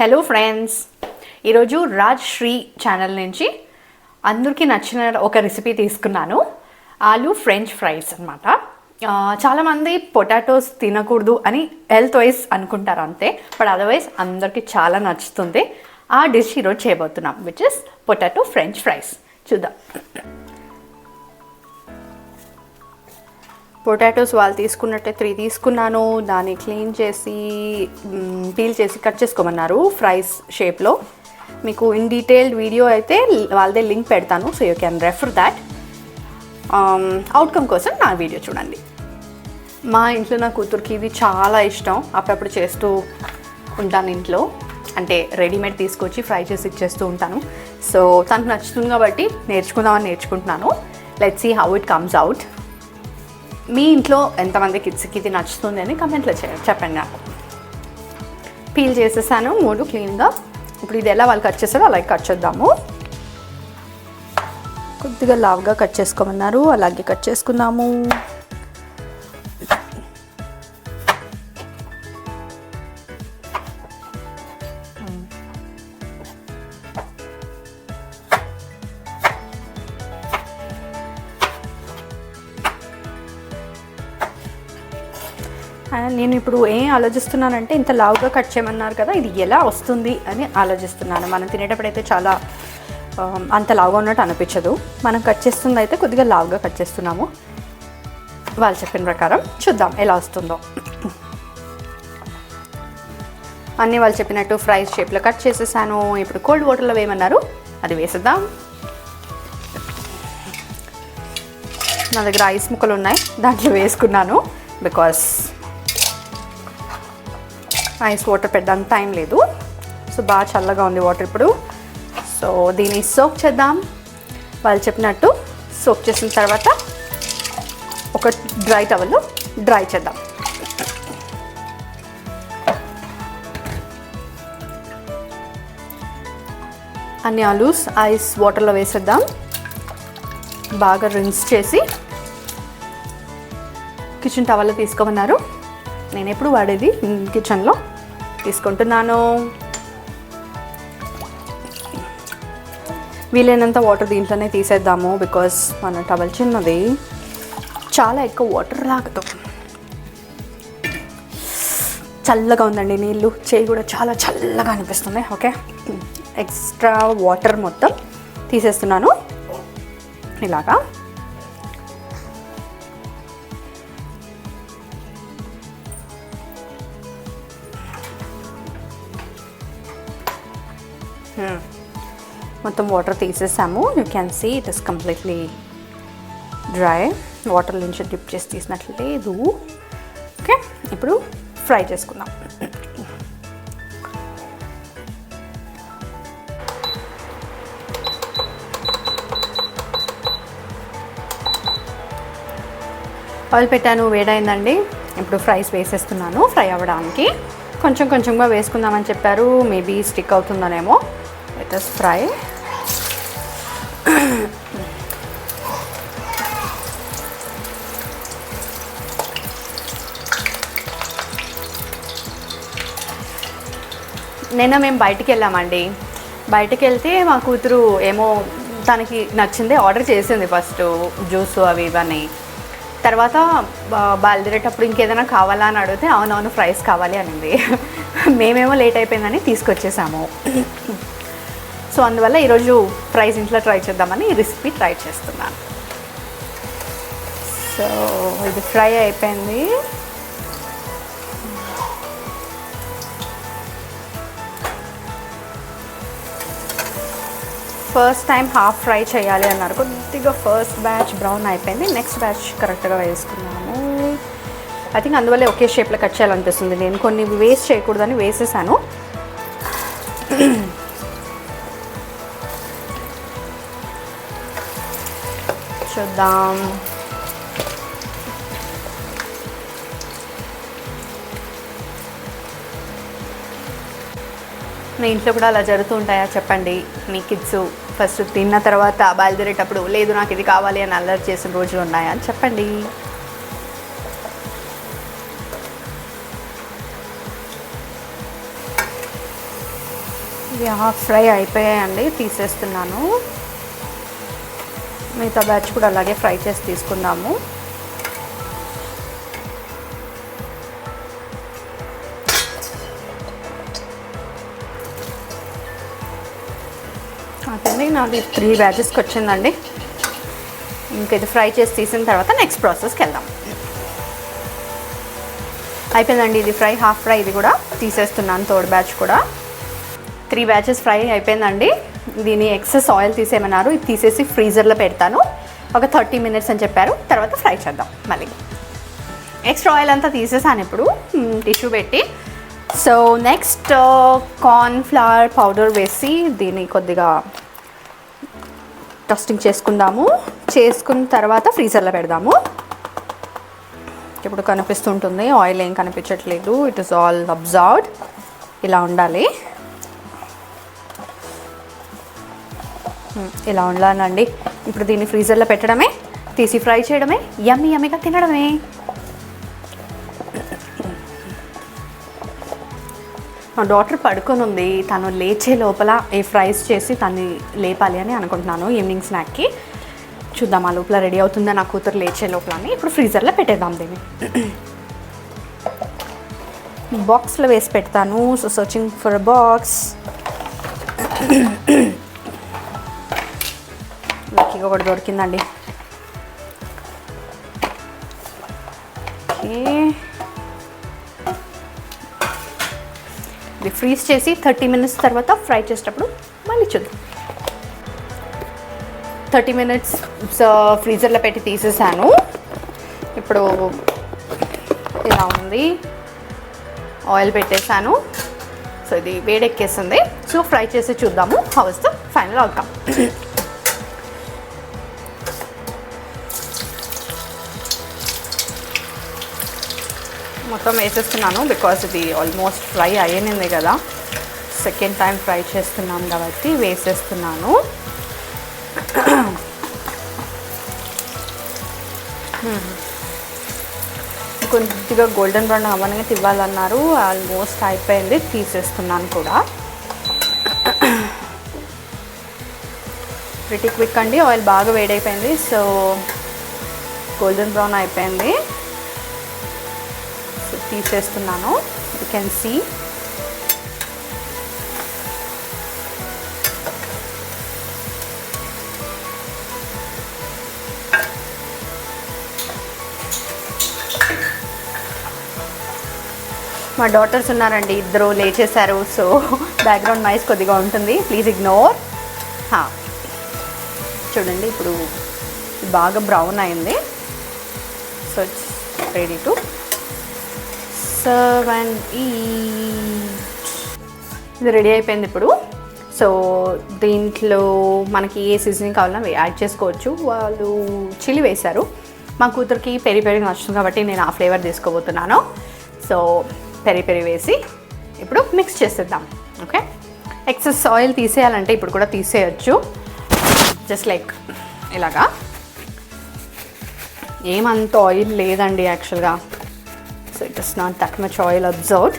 Hello friends, ఈరోజు Raj Shri channel నుంచి అందరికీ నచ్చిన ఒక రెసిపీ తీసుకున్నాను. ఆలూ ఫ్రెంచ్ ఫ్రైస్ అనమాట. చాలామంది పొటాటోస్ తినకూడదు అని హెల్త్ వైజ్ అనుకుంటారు అంతే, బట్ అదర్వైజ్ అందరికీ చాలా నచ్చుతుంది. ఆ డిష్ ఈరోజు చేయబోతున్నాం, which is potato French fries. చూద్దాం. పొటాటోస్ వాళ్ళు తీసుకున్నట్టే 3 తీసుకున్నాను. దాన్ని క్లీన్ చేసి పీల్ చేసి కట్ చేసుకోమన్నారు ఫ్రైస్ షేప్లో. మీకు ఇన్ డీటెయిల్డ్ వీడియో అయితే వాళ్ళదే లింక్ పెడతాను, so you can refer that. Outcome కోసం నా వీడియో చూడండి. మా ఇంట్లో నా కూతురికి ఇది చాలా ఇష్టం. అప్పుడప్పుడు చేస్తూ ఉంటాను ఇంట్లో, అంటే రెడీమేడ్ తీసుకొచ్చి ఫ్రై చేసి ఇచ్చేస్తూ ఉంటాను. సో తనకు నచ్చుతుంది కాబట్టి నేర్చుకుందామని నేర్చుకుంటున్నాను. Let's see how it comes out. మీ ఇంట్లో ఎంతమంది కిడ్స్కి ఇది నచ్చుతుంది అని కమెంట్లో చెప్పండి నాకు. పీల్ చేసేసాను 3 క్లీన్గా. ఇప్పుడు ఇది ఎలా వాళ్ళు కట్ చేస్తారో అలాగే కట్ చేద్దాము. కొద్దిగా లావుగా కట్ చేసుకోమన్నారు, అలాగే కట్ చేసుకుందాము. నేను ఇప్పుడు ఏం ఆలోచిస్తున్నానంటే, ఇంత లావుగా కట్ చేయమన్నారు కదా, ఇది ఎలా వస్తుంది అని ఆలోచిస్తున్నాను. మనం తినేటప్పుడైతే చాలా అంత లావుగా ఉన్నట్టు అనిపించదు. మనం కట్ చేస్తుంది అయితే కొద్దిగా లావుగా కట్ చేస్తున్నాము. వాళ్ళు చెప్పిన ప్రకారం చూద్దాం ఎలా వస్తుందో. అన్నీ వాళ్ళు చెప్పినట్టు ఫ్రైస్ షేప్లో కట్ చేసేసాను. ఇప్పుడు కోల్డ్ వాటర్లో వేయమన్నారు, అది వేసేద్దాం. నా దగ్గర ఐస్ ముక్కలు ఉన్నాయి, దాంట్లో వేసుకున్నాను. బికాస్ ఐస్ వాటర్ పెట్టడానికి టైం లేదు. సో బాగా చల్లగా ఉంది వాటర్ ఇప్పుడు. సో దీన్ని సోక్ చేద్దాం. వాళ్ళు చెప్పినట్టు సోక్ చేసిన తర్వాత ఒక డ్రై టవల్లో డ్రై చేద్దాం. అన్ని ఆలూస్ ఐస్ వాటర్లో వేసేద్దాం. బాగా రిన్స్ చేసి కిచెన్ టవల్లో తీసుకోమన్నారు. నేను ఎప్పుడు వాడేది కిచెన్లో తీసుకుంటున్నాను. వీలైనంత వాటర్ దీంట్లోనే తీసేద్దాము, బికాస్ మన టవల్ చిన్నది, చాలా ఎక్కువ వాటర్ లాగదు. చల్లగా ఉందండి నీళ్ళు, చేయి కూడా చాలా చల్లగా అనిపిస్తుంది. ఓకే, ఎక్స్ట్రా వాటర్ మొత్తం తీసేస్తున్నాను ఇలాగా. మొత్తం వాటర్ తీసేసాము. You can see it is completely dry. Water నుంచి డిప్ చేసి తీసినట్లు లేదు. ఓకే, ఇప్పుడు ఫ్రై చేసుకుందాం. ఆయిల్ పెట్టాను, వేడైందండి. ఇప్పుడు ఫ్రైస్ వేసేస్తున్నాను. ఫ్రై అవ్వడానికి కొంచెం కొంచెంగా వేసుకుందామని చెప్పారు. మేబీ స్టిక్ అవుతుందనేమో. Let us fry. నిన్న మేము బయటికి వెళ్ళామండి. బయటికి వెళ్తే మా కూతురు ఏమో తనకి నచ్చింది ఆర్డర్ చేసింది. ఫస్ట్ జ్యూస్ అవి ఇవన్నీ. తర్వాత బయలుదేరేటప్పుడు ఇంకేదైనా కావాలా అని అడిగితే అవునవును ఫ్రైస్ కావాలి అనింది. మేమేమో లేట్ అయిపోయిందని తీసుకొచ్చేసాము. సో అందువల్ల ఈరోజు ఫ్రైస్ ఇంట్లో ట్రై చేద్దామని ఈ రెసిపీ ట్రై చేస్తున్నాను. సో ఇది ఫ్రై అయిపోయింది. ఫస్ట్ టైం హాఫ్ ఫ్రై చేయాలి అన్నారు. కొద్దిగా ఫస్ట్ బ్యాచ్ బ్రౌన్ అయిపోయింది, నెక్స్ట్ బ్యాచ్ కరెక్ట్గా వేసుకున్నాము. ఐ థింక్ అందువల్లే ఒకే షేప్లో కట్ చేయాలనిపిస్తుంది. నేను కొన్ని వేస్ట్ చేయకూడదని వేసేసాను. చూద్దాం. మీ ఇంట్లో కూడా అలా జరుగుతూ ఉంటాయా చెప్పండి. మీ కిడ్స్ ఫస్ట్ తిన్న తర్వాత బయలుదేరేటప్పుడు లేదు నాకు ఇది కావాలి అని అల్లరి చేసిన రోజులు ఉన్నాయా అని చెప్పండి. ఇది హాఫ్ ఫ్రై అయిపోయాయండి, తీసేస్తున్నాను. మిగతా బ్యాచ్ కూడా అలాగే ఫ్రై చేసి తీసుకుందాము. అదే నాది 3 బ్యాచెస్కి వచ్చిందండి. ఇంకా ఇది ఫ్రై చేసి తీసిన తర్వాత నెక్స్ట్ ప్రాసెస్కి వెళ్దాం. అయిపోయిందండి ఇది ఫ్రై, హాఫ్ ఫ్రై ఇది కూడా తీసేస్తున్నాను. థర్డ్ బ్యాచ్ కూడా 3 బ్యాచెస్ ఫ్రై అయిపోయిందండి. దీని ఎక్సెస్ ఆయిల్ తీసేయమన్నారు, ఇది తీసేసి ఫ్రీజర్లో పెడతాను. ఒక 30 మినిట్స్ అని చెప్పారు, తర్వాత ఫ్రై చేద్దాం. మళ్ళీ ఎక్స్ట్రా ఆయిల్ అంతా తీసేసాను ఇప్పుడు టిష్యూ పెట్టి. So next corn flour powder వేసి దీన్ని కొద్దిగా టోస్టింగ్ చేసుకుందాము. చేసుకున్న తర్వాత ఫ్రీజర్లో పెడదాము. ఇప్పుడు కనిపిస్తుంటుంది, ఆయిల్ ఏం కనిపించట్లేదు, ఇట్ ఈస్ ఆల్ అబ్జర్వ్డ్. ఇలా ఉండాలి, ఇలా ఉండాలండి. ఇప్పుడు దీన్ని ఫ్రీజర్లో పెట్టడమే, తీసి ఫ్రై చేయడమే, యమ్మీ యమ్మీగా తినడమే. మా డాటర్ పడుకొని ఉంది, తను లేచే లోపల ఈ ఫ్రైస్ చేసి తను లేపాలి అని అనుకుంటున్నాను ఈవినింగ్ స్నాక్కి. చూద్దాం ఆ లోపల రెడీ అవుతుందా నా కూతురు లేచే లోపల అని. ఇప్పుడు ఫ్రీజర్లో పెట్టేద్దాం దీన్ని. బాక్స్లో వేసి పెడతాను. So searching for a box. లక్కీగా ఒకటి దొరికిందండి. ఓకే, ఇది ఫ్రీజ్ చేసి 30 మినిట్స్ తర్వాత ఫ్రై చేసేటప్పుడు మళ్ళీ చూద్దాం. 30 మినిట్స్ ఫ్రీజర్లో పెట్టి తీసేసాను. ఇప్పుడు ఇలా ఉంది, ఆయిల్ పెట్టేసాను. సో ఇది వేడెక్కేసింది. సో ఫ్రై చేసి చూద్దాము how is the final outcome. మొత్తం వేసేస్తున్నాను బికాజ్ ఇది ఆల్మోస్ట్ ఫ్రై అయ్యింది కదా, సెకండ్ టైం ఫ్రై చేస్తున్నాం కాబట్టి వేసేస్తున్నాను. కొద్దిగా గోల్డెన్ బ్రౌన్ అవ్వగానే తివ్వాలన్నారు, ఆల్మోస్ట్ అయిపోయింది, తీసేస్తున్నాను కూడా. ప్రిటీ క్విక్ అండి, ఆయిల్ బాగా వేడైపోయింది. సో గోల్డెన్ బ్రౌన్ అయిపోయింది, సో తీసేస్తున్నాను. You can see. మా డాటర్స్ ఉన్నారండి, ఇద్దరు లేచేశారు. సో బ్యాక్గ్రౌండ్ నాయిస్ కొద్దిగా ఉంటుంది, ప్లీజ్ ఇగ్నోర్. చూడండి ఇప్పుడు బాగా బ్రౌన్ అయింది. So it's ready to serve and eat. ఇది రెడీ అయిపోయింది ఇప్పుడు. సో దీంట్లో మనకి ఏ సీజనింగ్ కావాలన్నా యాడ్ చేసుకోవచ్చు. వాళ్ళు చిల్లీ వేశారు, మా కూతురికి పెరి పెరి నచ్చుతుంది కాబట్టి నేను ఆ ఫ్లేవర్ తీసుకోబోతున్నాను. సో పెరి పెరి వేసి ఇప్పుడు మిక్స్ చేసేద్దాం. ఓకే, ఎక్సెస్ ఆయిల్ తీసేయాలంటే ఇప్పుడు కూడా తీసేయచ్చు, జస్ట్ లైక్ ఇలాగా. ఏమంత ఆయిల్ లేదండి యాక్చువల్గా. So it is not that much oil observed.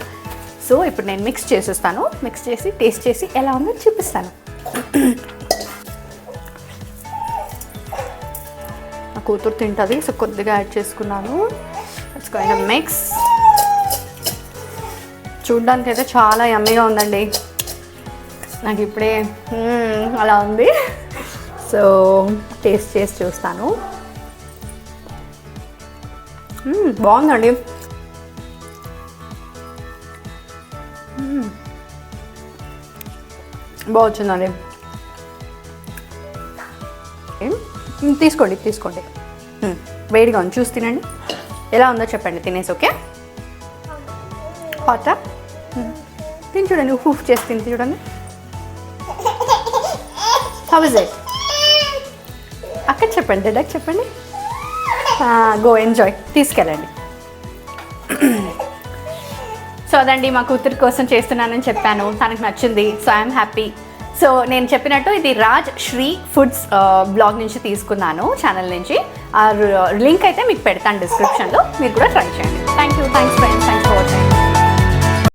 So ఇప్పుడు నేను మిక్స్ చేసేస్తాను, మిక్స్ చేసి టేస్ట్ చేసి ఎలా ఉందో చూపిస్తాను. నా కూతురు తింటుంది, సో కొద్దిగా యాడ్ చేసుకున్నాను. It's kind of mix. చూడ్డానికి అయితే చాలా యమ్మీగా ఉందండి, నాకు ఇప్పుడే అలా ఉంది. సో టేస్ట్ చేసి చూస్తాను. బాగుందండి, బాగుందండి. తీసుకోండి తీసుకోండి, వేడిగా ఉంది, చూసి తినండి. ఎలా ఉందో చెప్పండి తినేసి. ఓకే, హాటా తిని చూడండి, ఉఫ్ చేసి తిని చూడండి. How is it? అక్కడ చెప్పండి, డాడీకి చెప్పండి. గో ఎంజాయ్, తీసుకెళ్ళండి. సో అదండి, మా కూతురి కోసం చేస్తున్నానని చెప్పాను, తనకు నచ్చింది. So I'm happy. సో నేను చెప్పినట్టు ఇది రాజ్ శ్రీ ఫుడ్స్ బ్లాగ్ నుంచి తీసుకున్నాను, ఛానల్ నుంచి. ఆ లింక్ అయితే మీకు పెడతాను డిస్క్రిప్షన్లో, మీరు కూడా ట్రై చేయండి. Thanks friends, thanks for watching.